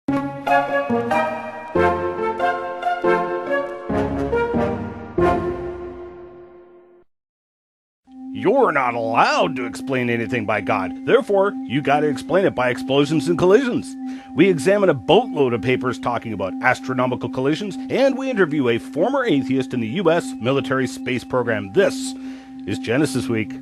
You're not allowed to explain anything by God. Therefore, you gotta explain it by explosions and collisions. We examine a boatload of papers talking about astronomical collisions, and we interview a former atheist in the U.S. military space program. This is Genesis Week.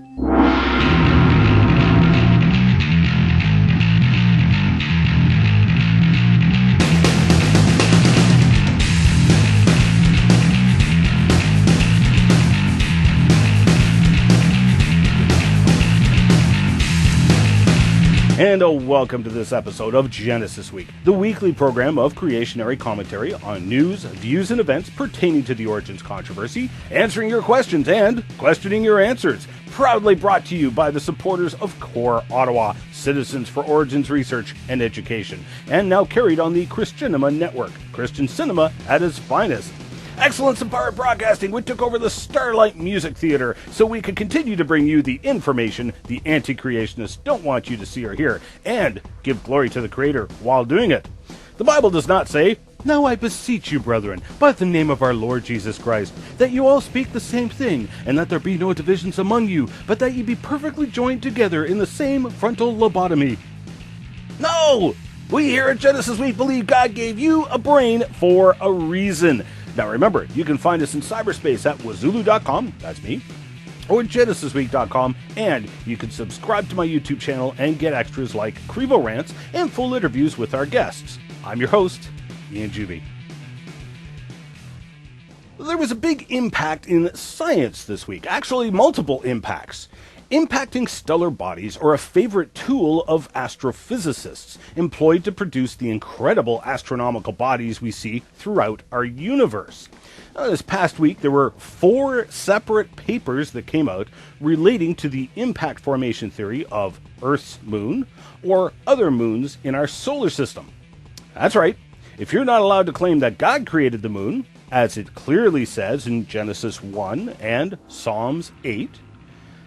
And welcome to this episode of Genesis Week, the weekly program of creationary commentary on news, views, and events pertaining to the Origins controversy, answering your questions and questioning your answers. Proudly brought to you by the supporters of CORE Ottawa, Citizens for Origins Research and Education, and now carried on the Christianema Network, Christian cinema at its finest. Excellence in Power Broadcasting, we took over the Starlight Music Theater so we could continue to bring you the information the anti-creationists don't want you to see or hear, and give glory to the Creator while doing it. The Bible does not say, "Now I beseech you, brethren, by the name of our Lord Jesus Christ, that you all speak the same thing, and that there be no divisions among you, but that ye be perfectly joined together in the same frontal lobotomy." No! We here at Genesis Week believe God gave you a brain for a reason. Now remember, you can find us in cyberspace at wazulu.com, that's me, or genesisweek.com, and you can subscribe to my YouTube channel and get extras like Crevo Rants and full interviews with our guests. I'm your host, Ian Juby. There was a big impact in science this week, actually multiple impacts. Impacting stellar bodies are a favorite tool of astrophysicists, employed to produce the incredible astronomical bodies we see throughout our universe. This past week, there were 4 separate papers that came out relating to the impact formation theory of Earth's moon or other moons in our solar system. That's right. If you're not allowed to claim that God created the moon, as it clearly says in Genesis 1 and Psalms 8,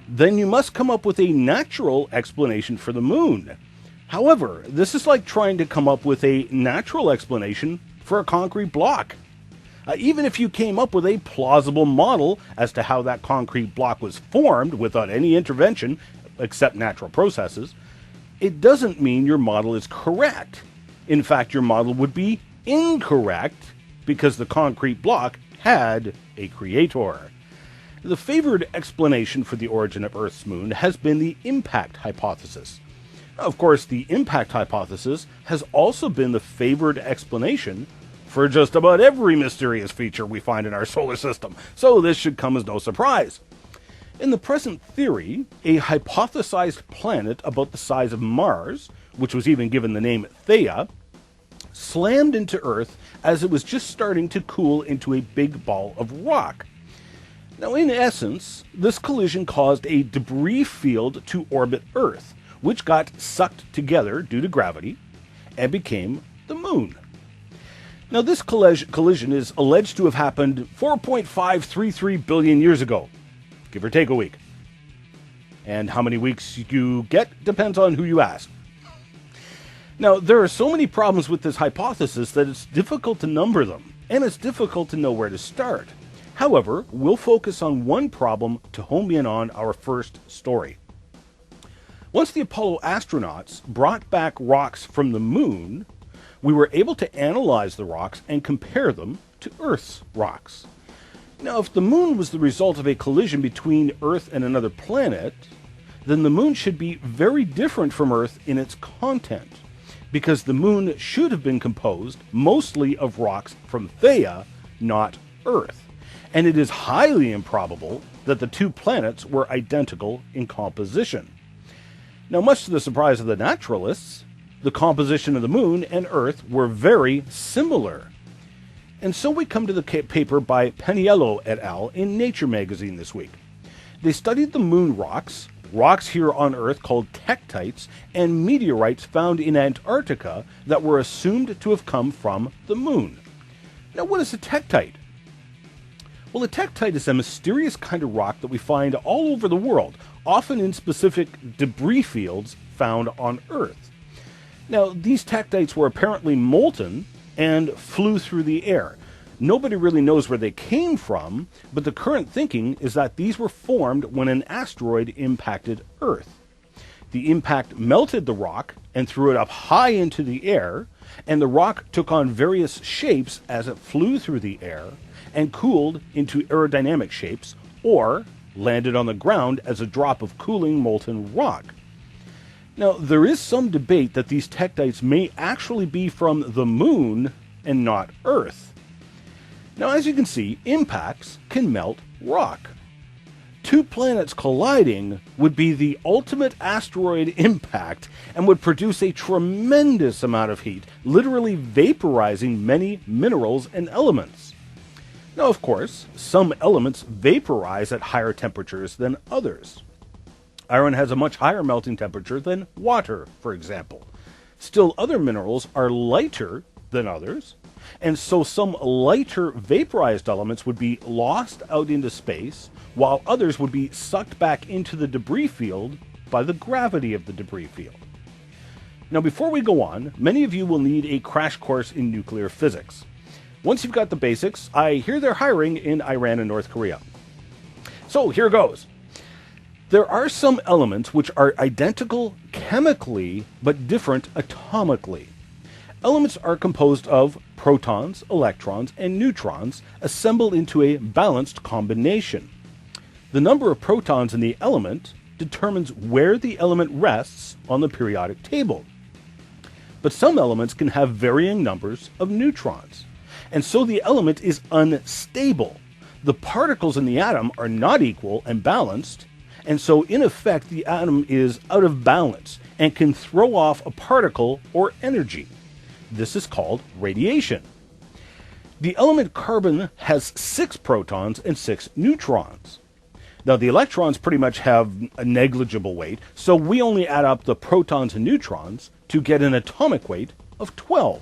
then you must come up with a natural explanation for the moon. However, this is like trying to come up with a natural explanation for a concrete block. Even if you came up with a plausible model as to how that concrete block was formed without any intervention except natural processes, it doesn't mean your model is correct. In fact, your model would be incorrect because the concrete block had a creator. The favored explanation for the origin of Earth's moon has been the impact hypothesis. Of course, the impact hypothesis has also been the favored explanation for just about every mysterious feature we find in our solar system, so this should come as no surprise. In the present theory, a hypothesized planet about the size of Mars, which was even given the name Theia, slammed into Earth as it was just starting to cool into a big ball of rock. Now, in essence, this collision caused a debris field to orbit Earth, which got sucked together due to gravity and became the moon. Now, this collision is alleged to have happened 4.533 billion years ago, give or take a week. And how many weeks you get depends on who you ask. Now, there are so many problems with this hypothesis that it's difficult to number them, and it's difficult to know where to start. However, we'll focus on one problem to home in on our first story. Once the Apollo astronauts brought back rocks from the moon, we were able to analyze the rocks and compare them to Earth's rocks. Now, if the moon was the result of a collision between Earth and another planet, then the moon should be very different from Earth in its content, because the moon should have been composed mostly of rocks from Theia, not Earth. And it is highly improbable that the two planets were identical in composition. Now, much to the surprise of the naturalists, the composition of the moon and Earth were very similar. And so we come to the paper by Paniello et al. In Nature magazine this week. They studied the moon rocks here on Earth called tektites, and meteorites found in Antarctica that were assumed to have come from the moon. Now, what is a tektite? Well, a tektite is a mysterious kind of rock that we find all over the world, often in specific debris fields found on Earth. Now, these tektites were apparently molten and flew through the air. Nobody really knows where they came from, but the current thinking is that these were formed when an asteroid impacted Earth. The impact melted the rock and threw it up high into the air, and the rock took on various shapes as it flew through the air and cooled into aerodynamic shapes, or landed on the ground as a drop of cooling molten rock. Now, there is some debate that these tektites may actually be from the moon and not Earth. Now, as you can see, impacts can melt rock. Two planets colliding would be the ultimate asteroid impact and would produce a tremendous amount of heat, literally vaporizing many minerals and elements. Now, of course, some elements vaporize at higher temperatures than others. Iron has a much higher melting temperature than water, for example. Still, other minerals are lighter than others, and so some lighter vaporized elements would be lost out into space, while others would be sucked back into the debris field by the gravity of the debris field. Now, before we go on, many of you will need a crash course in nuclear physics. Once you've got the basics, I hear they're hiring in Iran and North Korea. So here goes. There are some elements which are identical chemically, but different atomically. Elements are composed of protons, electrons, and neutrons assembled into a balanced combination. The number of protons in the element determines where the element rests on the periodic table. But some elements can have varying numbers of neutrons, and so the element is unstable. The particles in the atom are not equal and balanced, and so in effect the atom is out of balance and can throw off a particle or energy. This is called radiation. The element carbon has 6 protons and 6 neutrons. Now, the electrons pretty much have a negligible weight, so we only add up the protons and neutrons to get an atomic weight of 12.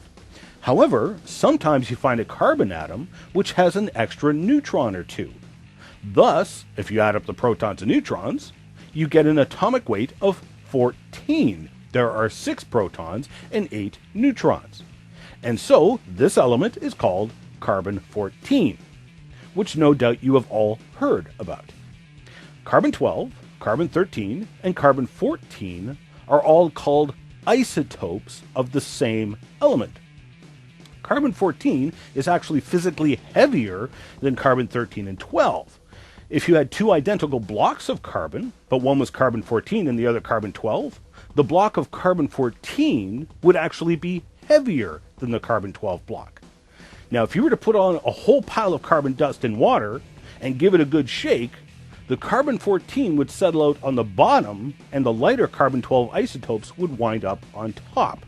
However, sometimes you find a carbon atom which has an extra neutron or two. Thus, if you add up the protons and neutrons, you get an atomic weight of 14. There are 6 protons and 8 neutrons. And so, this element is called carbon-14, which no doubt you have all heard about. Carbon-12, carbon-13, and carbon-14 are all called isotopes of the same element. Carbon-14 is actually physically heavier than carbon-13 and 12. If you had 2 identical blocks of carbon, but one was carbon-14 and the other carbon-12, the block of carbon-14 would actually be heavier than the carbon-12 block. Now, if you were to put on a whole pile of carbon dust in water and give it a good shake, the carbon-14 would settle out on the bottom and the lighter carbon-12 isotopes would wind up on top.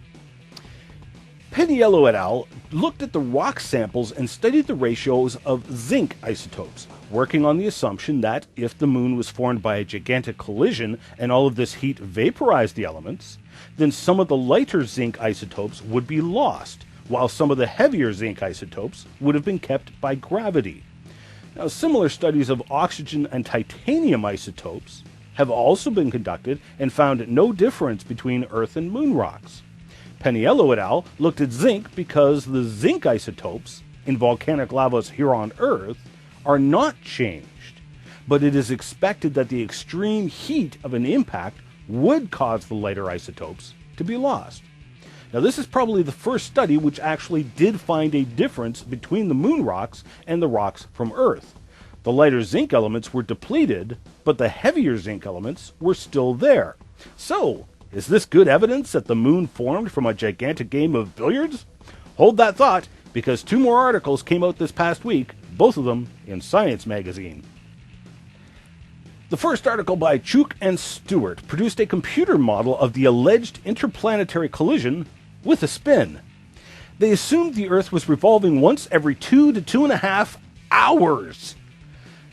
Peniello et al. Looked at the rock samples and studied the ratios of zinc isotopes, working on the assumption that if the moon was formed by a gigantic collision and all of this heat vaporized the elements, then some of the lighter zinc isotopes would be lost, while some of the heavier zinc isotopes would have been kept by gravity. Now, similar studies of oxygen and titanium isotopes have also been conducted and found no difference between Earth and moon rocks. Peniello et al. Looked at zinc because the zinc isotopes in volcanic lavas here on Earth are not changed, but it is expected that the extreme heat of an impact would cause the lighter isotopes to be lost. Now, this is probably the first study which actually did find a difference between the moon rocks and the rocks from Earth. The lighter zinc elements were depleted, but the heavier zinc elements were still there. So, is this good evidence that the moon formed from a gigantic game of billiards? Hold that thought, because 2 more articles came out this past week, both of them in Science magazine. The first article by Chook and Stewart produced a computer model of the alleged interplanetary collision with a spin. They assumed the Earth was revolving once every 2 to 2.5 hours.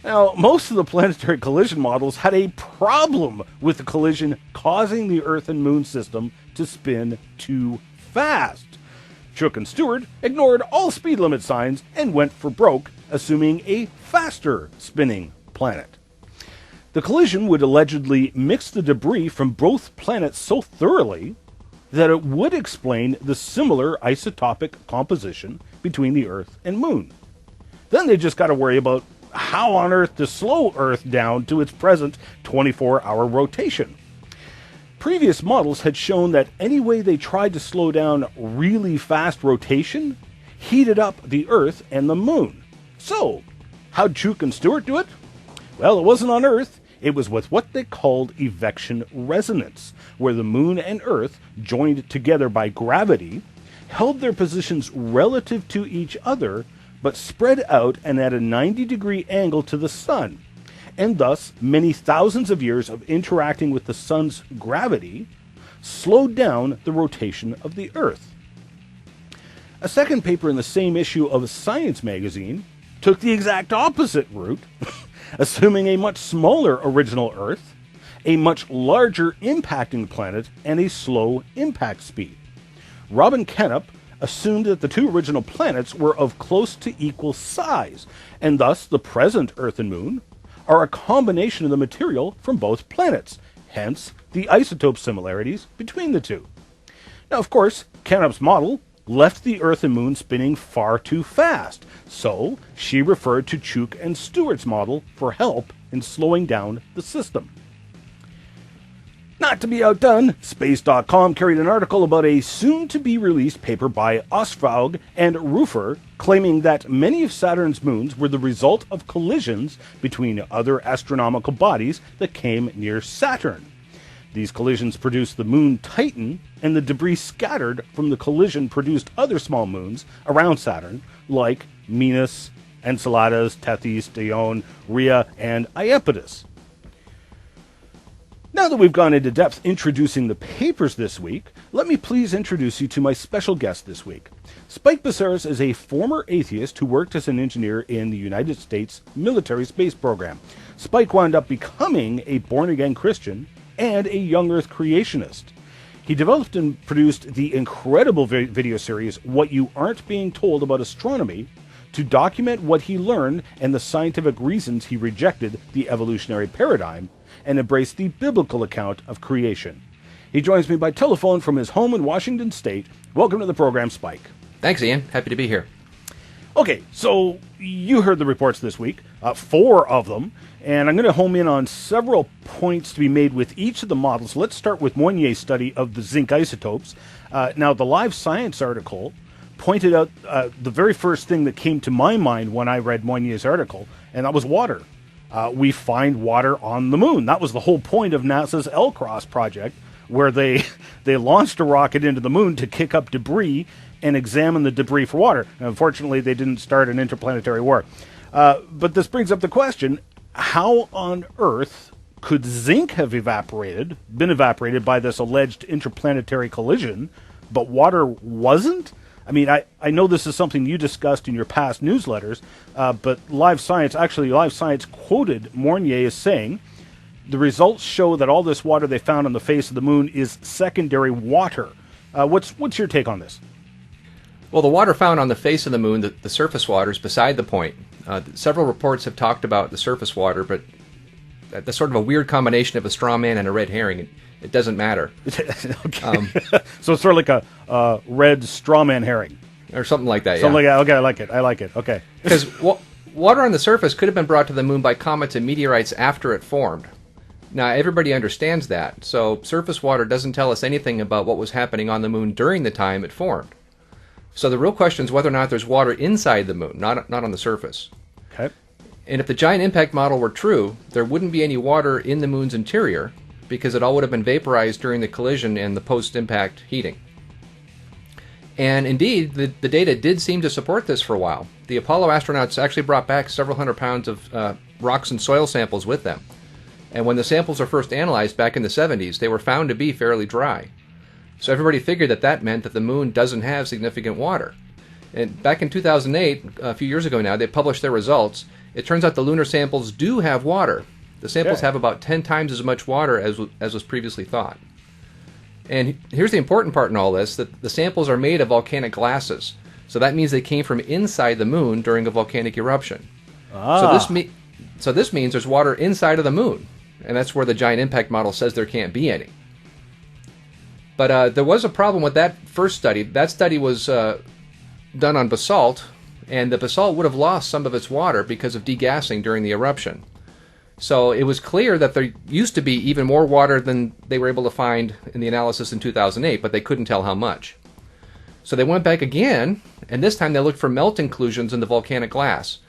Now, most of the planetary collision models had a problem with the collision causing the Earth and Moon system to spin too fast. Chook and Stewart ignored all speed limit signs and went for broke, assuming a faster spinning planet. The collision would allegedly mix the debris from both planets so thoroughly that it would explain the similar isotopic composition between the Earth and Moon. Then they just got to worry about how on earth to slow Earth down to its present 24-hour rotation. Previous models had shown that any way they tried to slow down really fast rotation heated up the Earth and the Moon. So, how'd Chuk and Stewart do it? Well, it wasn't on Earth. It was with what they called evection resonance, where the Moon and Earth, joined together by gravity, held their positions relative to each other, but spread out and at a 90-degree angle to the Sun. And thus, many thousands of years of interacting with the Sun's gravity slowed down the rotation of the Earth. A second paper in the same issue of Science magazine took the exact opposite route, assuming a much smaller original Earth, a much larger impacting planet, and a slow impact speed. Robin Kennup assumed that the two original planets were of close to equal size, and thus the present Earth and Moon are a combination of the material from both planets, hence the isotope similarities between the two. Now, of course, Kennup's model left the Earth and Moon spinning far too fast, so she referred to Chuk and Stewart's model for help in slowing down the system. Not to be outdone, Space.com carried an article about a soon-to-be-released paper by Ostvaug and Rufer claiming that many of Saturn's moons were the result of collisions between other astronomical bodies that came near Saturn. These collisions produced the moon Titan, and the debris scattered from the collision produced other small moons around Saturn, like Venus, Enceladus, Tethys, Dione, Rhea, and Iapetus. Now that we've gone into depth introducing the papers this week, let me please introduce you to my special guest this week. Spike Becerras is a former atheist who worked as an engineer in the United States military space program. Spike wound up becoming a born-again Christian and a young Earth creationist. He developed and produced the incredible video series, What You Aren't Being Told About Astronomy, to document what he learned and the scientific reasons he rejected the evolutionary paradigm and embraced the biblical account of creation. He joins me by telephone from his home in Washington State. Welcome to the program, Spike. Thanks, Ian. Happy to be here. Okay, so you heard the reports this week, 4 of them, and I'm going to home in on several points to be made with each of the models. Let's start with Moinier's study of the zinc isotopes. Now, the Live Science article pointed out the very first thing that came to my mind when I read Moinier's article, and that was water. We find water on the moon. That was the whole point of NASA's LCROSS project, where they launched a rocket into the moon to kick up debris and examine the debris for water. And unfortunately, they didn't start an interplanetary war. But this brings up the question, how on Earth could zinc have been evaporated by this alleged interplanetary collision, but water wasn't? I mean, I know this is something you discussed in your past newsletters, but Live Science quoted Moinier as saying, the results show that all this water they found on the face of the moon is secondary water. What's your take on this? Well, the water found on the face of the moon, the surface water, is beside the point. Several reports have talked about the surface water, but that's sort of a weird combination of a straw man and a red herring. It doesn't matter. Okay. So it's sort of like a red straw man herring. Or something like that, Something like that. Okay, I like it. Okay. Because water on the surface could have been brought to the moon by comets and meteorites after it formed. Now, everybody understands that, so surface water doesn't tell us anything about what was happening on the moon during the time it formed. So the real question is whether or not there's water inside the moon, not on the surface. Okay. And if the giant impact model were true, there wouldn't be any water in the moon's interior, because it all would have been vaporized during the collision and the post-impact heating. And indeed, the data did seem to support this for a while. The Apollo astronauts actually brought back several hundred pounds of rocks and soil samples with them. And when the samples were first analyzed back in the 70s, they were found to be fairly dry. So everybody figured that meant that the moon doesn't have significant water. And back in 2008, a few years ago now, they published their results. It turns out the lunar samples do have water. The samples have about 10 times as much water as was previously thought. And here's the important part in all this, that the samples are made of volcanic glasses. So that means they came from inside the moon during a volcanic eruption. So this means there's water inside of the moon. And that's where the giant impact model says there can't be any. But there was a problem with that first study. That study was done on basalt, and the basalt would have lost some of its water because of degassing during the eruption. So it was clear that there used to be even more water than they were able to find in the analysis in 2008, but they couldn't tell how much. So they went back again, and this time they looked for melt inclusions in the volcanic glass.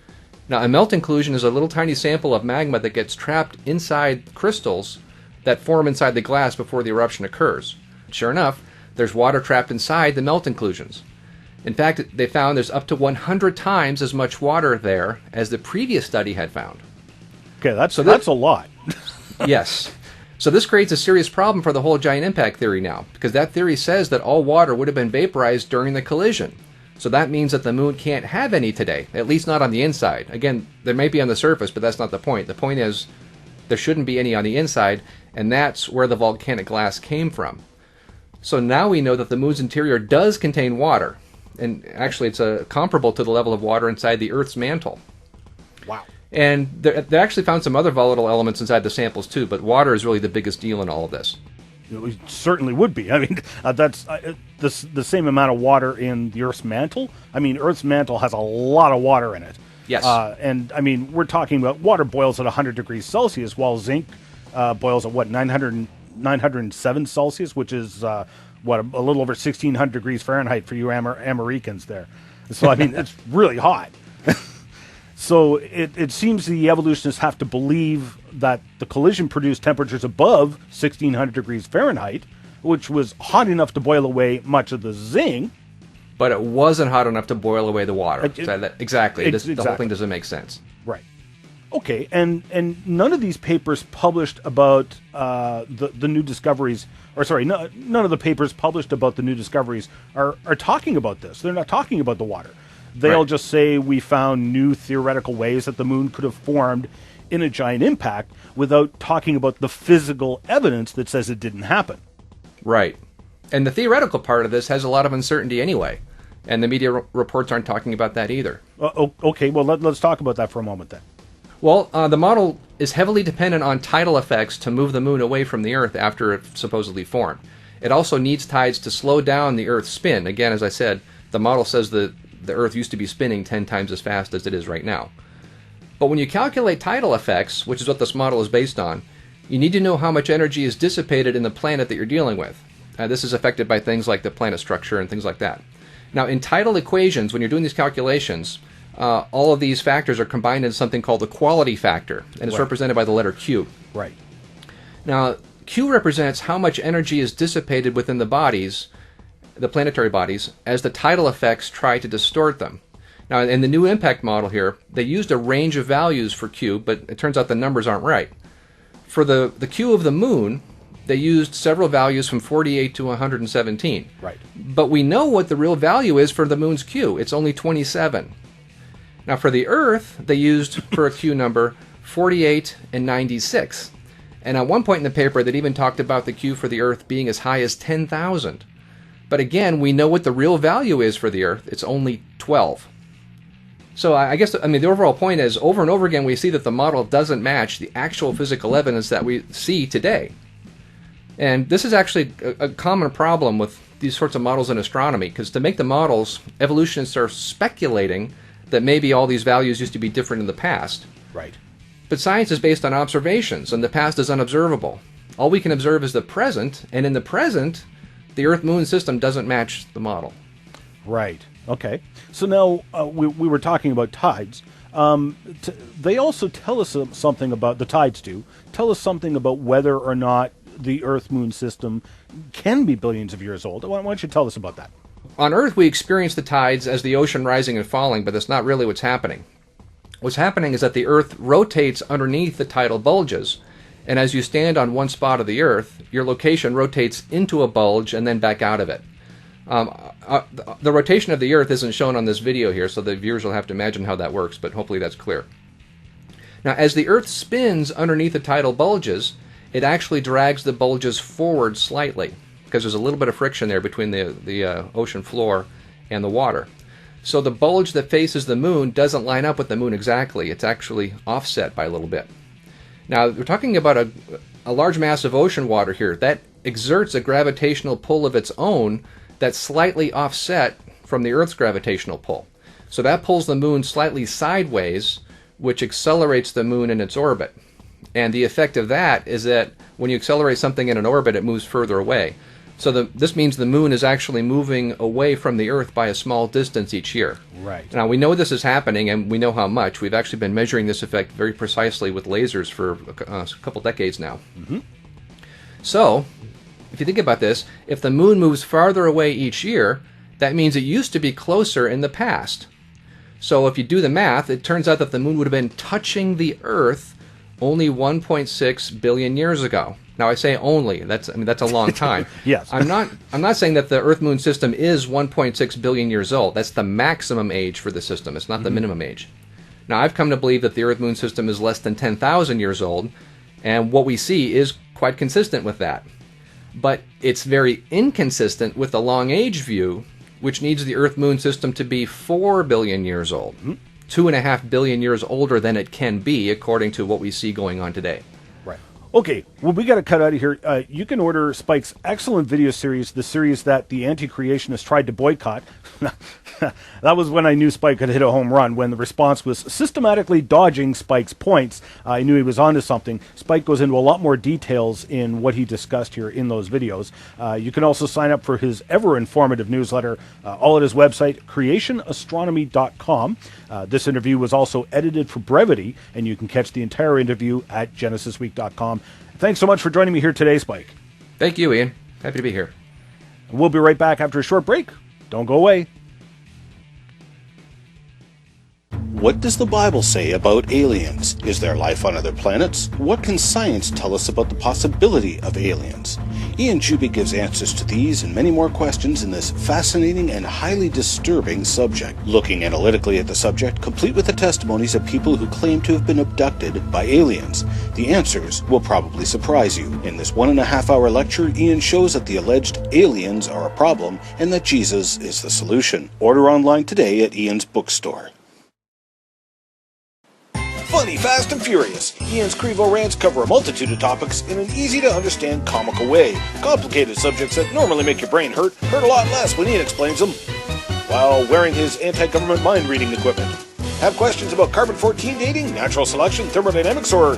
Now, a melt inclusion is a little tiny sample of magma that gets trapped inside crystals that form inside the glass before the eruption occurs. Sure enough, there's water trapped inside the melt inclusions. In fact, they found there's up to 100 times as much water there as the previous study had found. Okay, that's a lot. Yes. So this creates a serious problem for the whole giant impact theory now, because that theory says that all water would have been vaporized during the collision. So that means that the moon can't have any today, at least not on the inside. Again, there may be on the surface, but that's not the point. The point is there shouldn't be any on the inside, and that's where the volcanic glass came from. So now we know that the moon's interior does contain water, and actually it's comparable to the level of water inside the Earth's mantle. Wow. And they actually found some other volatile elements inside the samples too, but water is really the biggest deal in all of this. It certainly would be. I mean, that's the same amount of water in the Earth's mantle. I mean, Earth's mantle has a lot of water in it. Yes. And, I mean, we're talking about water boils at 100 degrees Celsius, while zinc boils at, 907 Celsius, which is, a little over 1,600 degrees Fahrenheit for you Americans there. So, I mean, it's really hot. So it seems the evolutionists have to believe that the collision produced temperatures above 1,600 degrees Fahrenheit, which was hot enough to boil away much of the zinc. But it wasn't hot enough to boil away the water. Exactly. The whole thing doesn't make sense. Right. Okay, and none of these papers published about the new discoveries, or sorry, none of the papers published about the new discoveries are talking about this. They're not talking about the water. They'll just say we found new theoretical ways that the moon could have formed in a giant impact without talking about the physical evidence that says it didn't happen. Right. And the theoretical part of this has a lot of uncertainty anyway. And the media reports aren't talking about that either. Okay, well, let's talk about that for a moment then. Well, the model is heavily dependent on tidal effects to move the moon away from the Earth after it supposedly formed. It also needs tides to slow down the Earth's spin. Again, as I said, the model says that the Earth used to be spinning 10 times as fast as it is right now. But when you calculate tidal effects, which is what this model is based on, you need to know how much energy is dissipated in the planet that you're dealing with. This is affected by things like the planet structure and things like that. Now, in tidal equations, when you're doing these calculations, all of these factors are combined into something called the quality factor, and it's represented by the letter Q. Right. Now, Q represents how much energy is dissipated within the bodies, the planetary bodies, as the tidal effects try to distort them. Now, in the new impact model here, they used a range of values for Q, but it turns out the numbers aren't right. For the Q of the moon, they used several values from 48 to 117. Right. But we know what the real value is for the moon's Q. It's only 27. Now, for the Earth, they used, for a Q number, 48 and 96. And at one point in the paper, they even talked about the Q for the Earth being as high as 10,000. But again, we know what the real value is for the Earth. It's only 12. So I guess, the overall point is, over and over again, we see that the model doesn't match the actual physical evidence that we see today. And this is actually a common problem with these sorts of models in astronomy, because to make the models, evolutionists are speculating that maybe all these values used to be different in the past. Right. But science is based on observations, and the past is unobservable. All we can observe is the present, and in the present, the Earth-Moon system doesn't match the model. Right. Okay. So now we were talking about tides. They also tell us something about, the tides do, tell us something about whether or not the Earth-Moon system can be billions of years old. Why don't you tell us about that? On Earth, we experience the tides as the ocean rising and falling, but that's not really what's happening. What's happening is that the Earth rotates underneath the tidal bulges, and as you stand on one spot of the Earth, your location rotates into a bulge and then back out of it. The rotation of the Earth isn't shown on this video here, so the viewers will have to imagine how that works, but hopefully that's clear. Now, as the Earth spins underneath the tidal bulges, it actually drags the bulges forward slightly, because there's a little bit of friction there between the ocean floor and the water. So the bulge that faces the moon doesn't line up with the moon exactly. It's actually offset by a little bit. Now, we're talking about a large mass of ocean water here. That exerts a gravitational pull of its own that's slightly offset from the Earth's gravitational pull. So that pulls the moon slightly sideways, which accelerates the moon in its orbit. And the effect of that is that when you accelerate something in an orbit, it moves further away. So this means the moon is actually moving away from the Earth by a small distance each year. Right. Now, we know this is happening, and we know how much. We've actually been measuring this effect very precisely with lasers for a couple decades now. Mm-hmm. So, if you think about this, if the moon moves farther away each year, that means it used to be closer in the past. So if you do the math, it turns out that the moon would have been touching the Earth only 1.6 billion years ago. Now I say only. That's a long time. Yes. I'm not saying that the Earth-Moon system is 1.6 billion years old. That's the maximum age for the system. It's not the minimum age. Now I've come to believe that the Earth-Moon system is less than 10,000 years old, and what we see is quite consistent with that. But it's very inconsistent with the long-age view, which needs the Earth-Moon system to be 4 billion years old. 2.5 billion years older than it can be, according to what we see going on today. Right. Okay, well, we got to cut out of here. You can order Spike's excellent video series, the series that the anti-creationists tried to boycott. That was when I knew Spike had hit a home run, when the response was systematically dodging Spike's points. I knew he was onto something. Spike goes into a lot more details in what he discussed here in those videos. You can also sign up for his ever-informative newsletter, all at his website, creationastronomy.com. This interview was also edited for brevity, and you can catch the entire interview at genesisweek.com. Thanks so much for joining me here today, Spike. Thank you, Ian. Happy to be here. We'll be right back after a short break. Don't go away. What does the Bible say about aliens? Is there life on other planets? What can science tell us about the possibility of aliens? Ian Juby gives answers to these and many more questions in this fascinating and highly disturbing subject. Looking analytically at the subject, complete with the testimonies of people who claim to have been abducted by aliens. The answers will probably surprise you. In this 1.5-hour lecture, Ian shows that the alleged aliens are a problem and that Jesus is the solution. Order online today at Ian's bookstore. Funny, fast, and furious. Ian's Crevo rants cover a multitude of topics in an easy-to-understand comical way. Complicated subjects that normally make your brain hurt a lot less when Ian explains them, while wearing his anti-government mind-reading equipment. Have questions about carbon-14 dating, natural selection, thermodynamics, or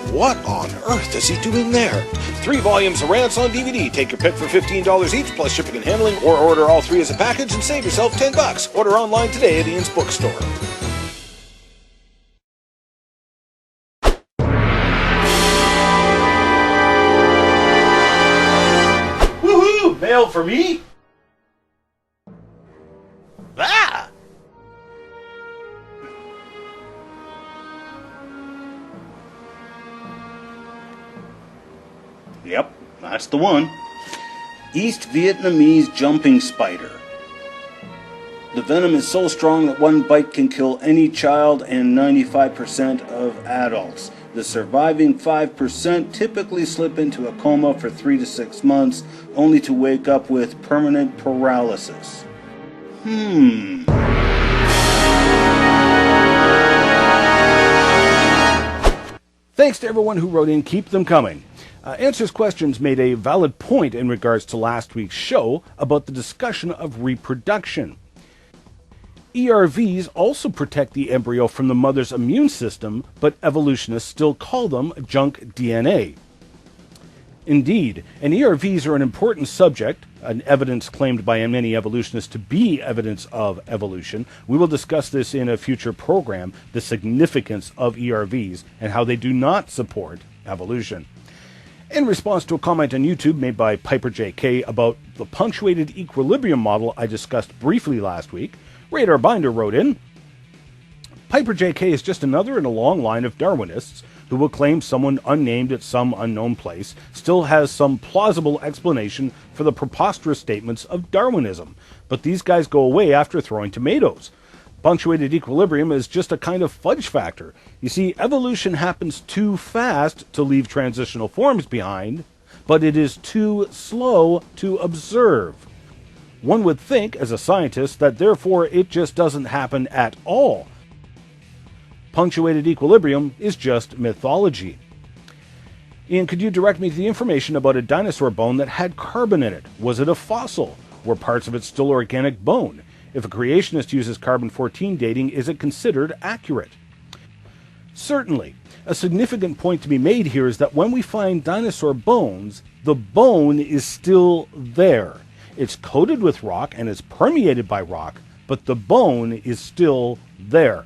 what on earth is he doing there? 3 volumes of rants on DVD. Take your pick for $15 each, plus shipping and handling, or order all 3 as a package and save yourself $10. Order online today at Ian's bookstore. Mail for me? Ah! Yep, that's the one. East Vietnamese jumping spider. The venom is so strong that one bite can kill any child and 95% of adults. The surviving 5% typically slip into a coma for 3 to 6 months, only to wake up with permanent paralysis. Thanks to everyone who wrote in. Keep them coming. Answers Questions made a valid point in regards to last week's show about the discussion of reproduction. ERVs also protect the embryo from the mother's immune system, but evolutionists still call them junk DNA. Indeed, and ERVs are an important subject, an evidence claimed by many evolutionists to be evidence of evolution. We will discuss this in a future program, the significance of ERVs and how they do not support evolution. In response to a comment on YouTube made by Piper JK about the punctuated equilibrium model I discussed briefly last week, Radar Binder wrote in, Piper JK is just another in a long line of Darwinists who will claim someone unnamed at some unknown place still has some plausible explanation for the preposterous statements of Darwinism. But these guys go away after throwing tomatoes. Punctuated equilibrium is just a kind of fudge factor. You see, evolution happens too fast to leave transitional forms behind, but it is too slow to observe. One would think, as a scientist, that therefore it just doesn't happen at all. Punctuated equilibrium is just mythology. Ian, could you direct me to the information about a dinosaur bone that had carbon in it? Was it a fossil? Were parts of it still organic bone? If a creationist uses carbon-14 dating, is it considered accurate? Certainly. A significant point to be made here is that when we find dinosaur bones, the bone is still there. It's coated with rock and is permeated by rock, but the bone is still there.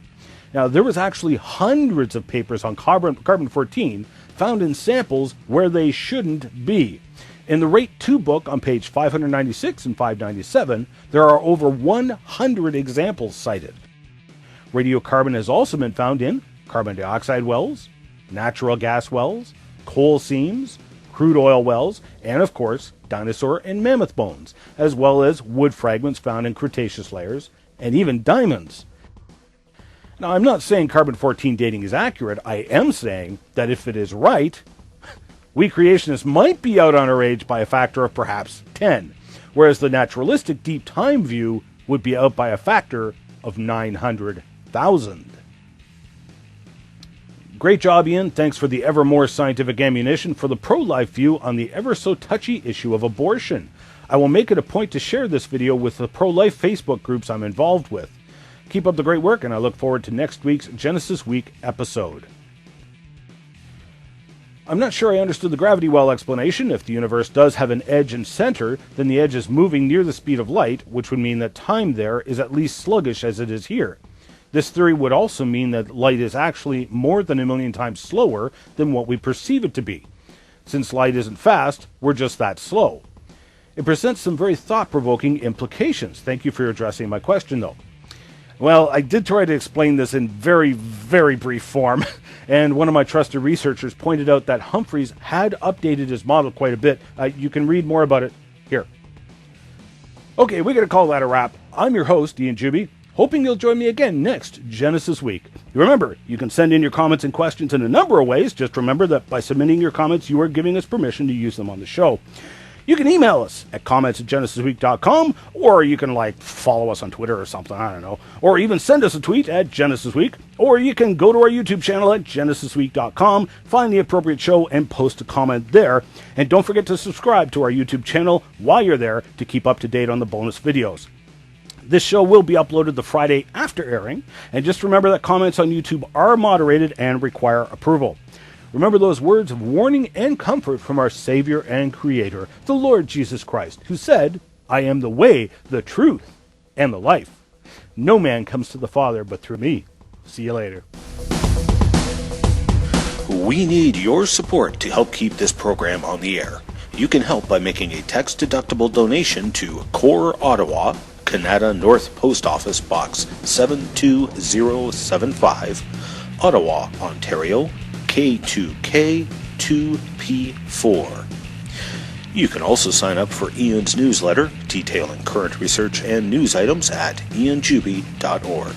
Now, there was actually hundreds of papers on carbon-14 found in samples where they shouldn't be. In the Rate 2 book on page 596 and 597, there are over 100 examples cited. Radiocarbon has also been found in carbon dioxide wells, natural gas wells, coal seams, crude oil wells, and of course, dinosaur and mammoth bones, as well as wood fragments found in Cretaceous layers, and even diamonds. Now, I'm not saying carbon-14 dating is accurate. I am saying that if it is right, we creationists might be out on our age by a factor of perhaps 10, whereas the naturalistic deep time view would be out by a factor of 900,000. Great job, Ian. Thanks for the ever more scientific ammunition for the pro-life view on the ever so touchy issue of abortion. I will make it a point to share this video with the pro-life Facebook groups I'm involved with. Keep up the great work, and I look forward to next week's Genesis Week episode. I'm not sure I understood the gravity well explanation. If the universe does have an edge and center, then the edge is moving near the speed of light, which would mean that time there is at least sluggish as it is here. This theory would also mean that light is actually more than 1,000,000 times slower than what we perceive it to be. Since light isn't fast, we're just that slow. It presents some very thought-provoking implications. Thank you for addressing my question, though. Well, I did try to explain this in very, very brief form, and one of my trusted researchers pointed out that Humphreys had updated his model quite a bit. You can read more about it here. Okay, we're going to call that a wrap. I'm your host, Ian Juby, hoping you'll join me again next Genesis Week. Remember, you can send in your comments and questions in a number of ways. Just remember that by submitting your comments, you are giving us permission to use them on the show. You can email us at comments@genesisweek.com, or you can follow us on Twitter or something, I don't know, or even send us a tweet at GenesisWeek, or you can go to our YouTube channel at genesisweek.com, find the appropriate show, and post a comment there. And don't forget to subscribe to our YouTube channel while you're there to keep up to date on the bonus videos. This show will be uploaded the Friday after airing, and just remember that comments on YouTube are moderated and require approval. Remember those words of warning and comfort from our Savior and Creator, the Lord Jesus Christ, who said, "I am the way, the truth, and the life. No man comes to the Father but through me." See you later. We need your support to help keep this program on the air. You can help by making a tax-deductible donation to Core Ottawa, Canada North Post Office Box 72075, Ottawa, Ontario, K2K2P4. You can also sign up for Ian's newsletter detailing current research and news items at ianjuby.org.